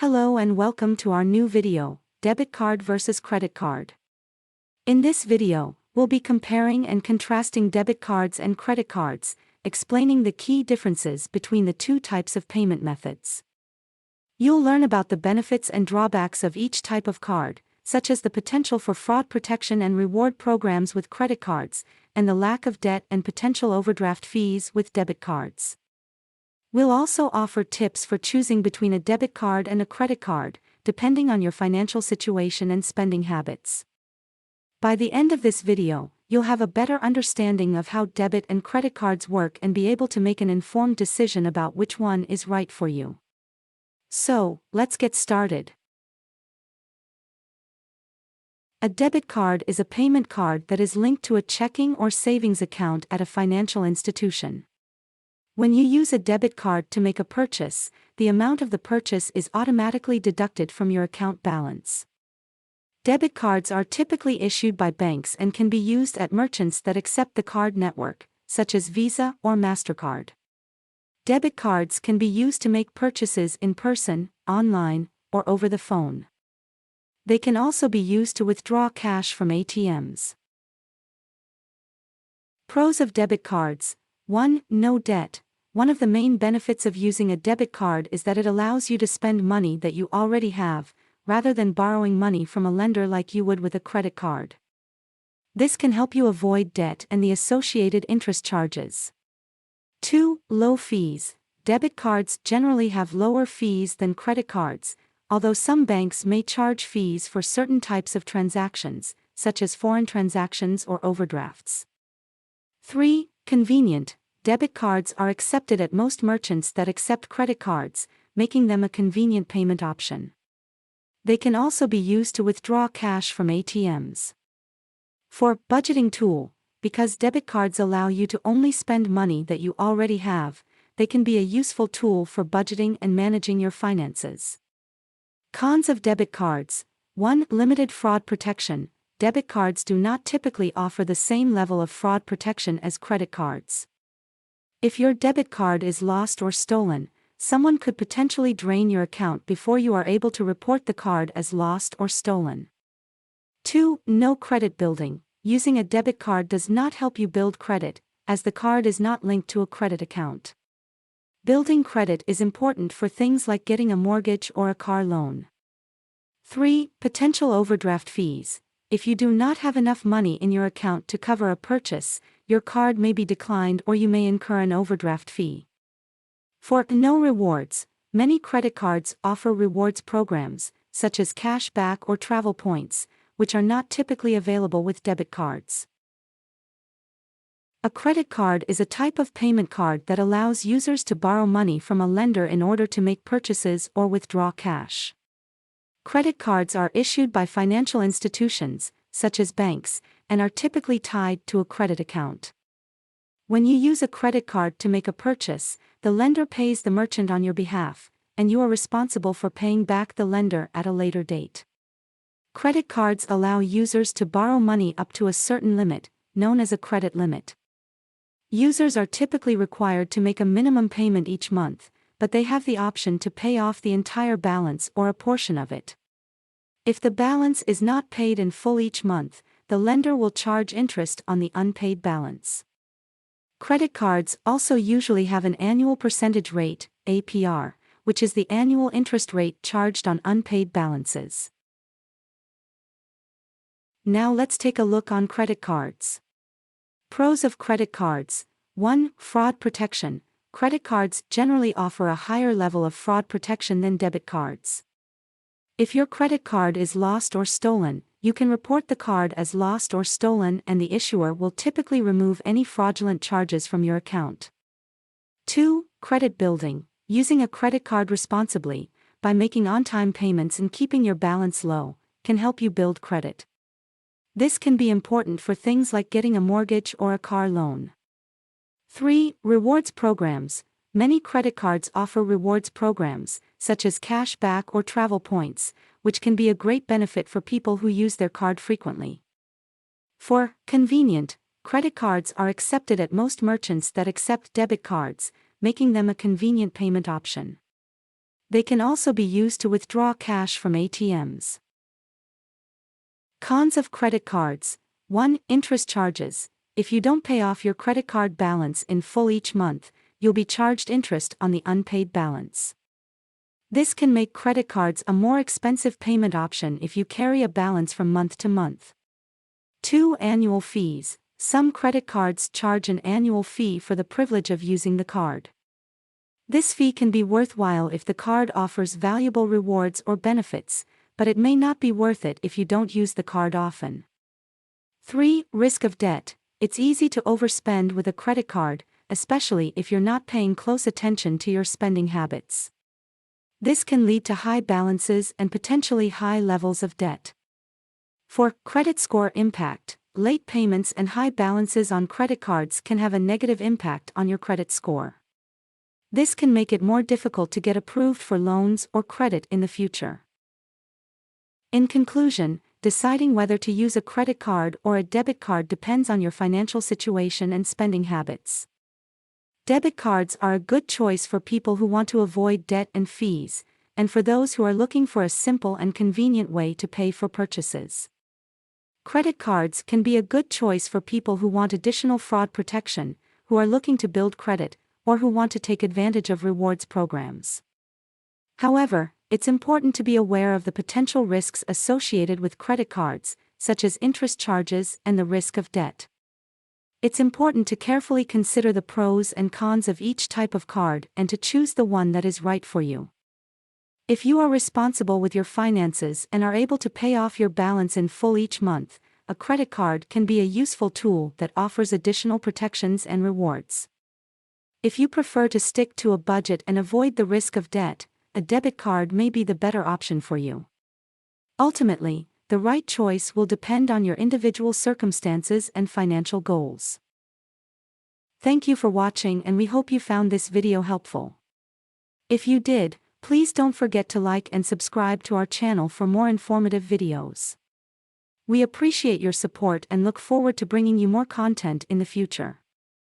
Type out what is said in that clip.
Hello and welcome to our new video, Debit Card versus Credit Card. In this video, we'll be comparing and contrasting debit cards and credit cards, explaining the key differences between the two types of payment methods. You'll learn about the benefits and drawbacks of each type of card, such as the potential for fraud protection and reward programs with credit cards, and the lack of debt and potential overdraft fees with debit cards. We'll also offer tips for choosing between a debit card and a credit card, depending on your financial situation and spending habits. By the end of this video, you'll have a better understanding of how debit and credit cards work and be able to make an informed decision about which one is right for you. So, let's get started. A debit card is a payment card that is linked to a checking or savings account at a financial institution. When you use a debit card to make a purchase, the amount of the purchase is automatically deducted from your account balance. Debit cards are typically issued by banks and can be used at merchants that accept the card network, such as Visa or MasterCard. Debit cards can be used to make purchases in person, online, or over the phone. They can also be used to withdraw cash from ATMs. Pros of debit cards. 1. No debt. One of the main benefits of using a debit card is that it allows you to spend money that you already have, rather than borrowing money from a lender like you would with a credit card. This can help you avoid debt and the associated interest charges. 2. Low fees. Debit cards generally have lower fees than credit cards, although some banks may charge fees for certain types of transactions, such as foreign transactions or overdrafts. 3. Convenient. Debit cards are accepted at most merchants that accept credit cards, making them a convenient payment option. They can also be used to withdraw cash from ATMs. 4. Budgeting tool. Because debit cards allow you to only spend money that you already have, they can be a useful tool for budgeting and managing your finances. Cons of debit cards. 1. Limited fraud protection. Debit cards do not typically offer the same level of fraud protection as credit cards. If your debit card is lost or stolen, someone could potentially drain your account before you are able to report the card as lost or stolen. 2. No credit building. Using a debit card does not help you build credit, as the card is not linked to a credit account. Building credit is important for things like getting a mortgage or a car loan. 3. Potential overdraft fees. If you do not have enough money in your account to cover a purchase, your card may be declined or you may incur an overdraft fee. 4. No rewards. Many credit cards offer rewards programs, such as cash back or travel points, which are not typically available with debit cards. A credit card is a type of payment card that allows users to borrow money from a lender in order to make purchases or withdraw cash. Credit cards are issued by financial institutions, such as banks, and are typically tied to a credit account. When you use a credit card to make a purchase, the lender pays the merchant on your behalf, and you are responsible for paying back the lender at a later date. Credit cards allow users to borrow money up to a certain limit, known as a credit limit. Users are typically required to make a minimum payment each month, but they have the option to pay off the entire balance or a portion of it. If the balance is not paid in full each month, the lender will charge interest on the unpaid balance. Credit cards also usually have an annual percentage rate, APR, which is the annual interest rate charged on unpaid balances. Now let's take a look on credit cards. Pros of credit cards. 1. Fraud protection. Credit cards generally offer a higher level of fraud protection than debit cards. If your credit card is lost or stolen, you can report the card as lost or stolen and the issuer will typically remove any fraudulent charges from your account. 2. Credit building. Using a credit card responsibly, by making on-time payments and keeping your balance low, can help you build credit. This can be important for things like getting a mortgage or a car loan. 3. Rewards programs. Many credit cards offer rewards programs, such as cash back or travel points, which can be a great benefit for people who use their card frequently. 4. Convenient. Credit cards are accepted at most merchants that accept debit cards, making them a convenient payment option. They can also be used to withdraw cash from ATMs. Cons of credit cards. 1. Interest charges. If you don't pay off your credit card balance in full each month, you'll be charged interest on the unpaid balance. This can make credit cards a more expensive payment option if you carry a balance from month to month. 2. Annual fees. Some credit cards charge an annual fee for the privilege of using the card. This fee can be worthwhile if the card offers valuable rewards or benefits, but it may not be worth it if you don't use the card often. 3. Risk of debt. It's easy to overspend with a credit card, especially if you're not paying close attention to your spending habits. This can lead to high balances and potentially high levels of debt. 4. Credit score impact. Late payments and high balances on credit cards can have a negative impact on your credit score. This can make it more difficult to get approved for loans or credit in the future. In conclusion, deciding whether to use a credit card or a debit card depends on your financial situation and spending habits. Debit cards are a good choice for people who want to avoid debt and fees, and for those who are looking for a simple and convenient way to pay for purchases. Credit cards can be a good choice for people who want additional fraud protection, who are looking to build credit, or who want to take advantage of rewards programs. However, it's important to be aware of the potential risks associated with credit cards, such as interest charges and the risk of debt. It's important to carefully consider the pros and cons of each type of card and to choose the one that is right for you. If you are responsible with your finances and are able to pay off your balance in full each month, a credit card can be a useful tool that offers additional protections and rewards. If you prefer to stick to a budget and avoid the risk of debt, a debit card may be the better option for you. Ultimately, the right choice will depend on your individual circumstances and financial goals. Thank you for watching, and we hope you found this video helpful. If you did, please don't forget to like and subscribe to our channel for more informative videos. We appreciate your support and look forward to bringing you more content in the future.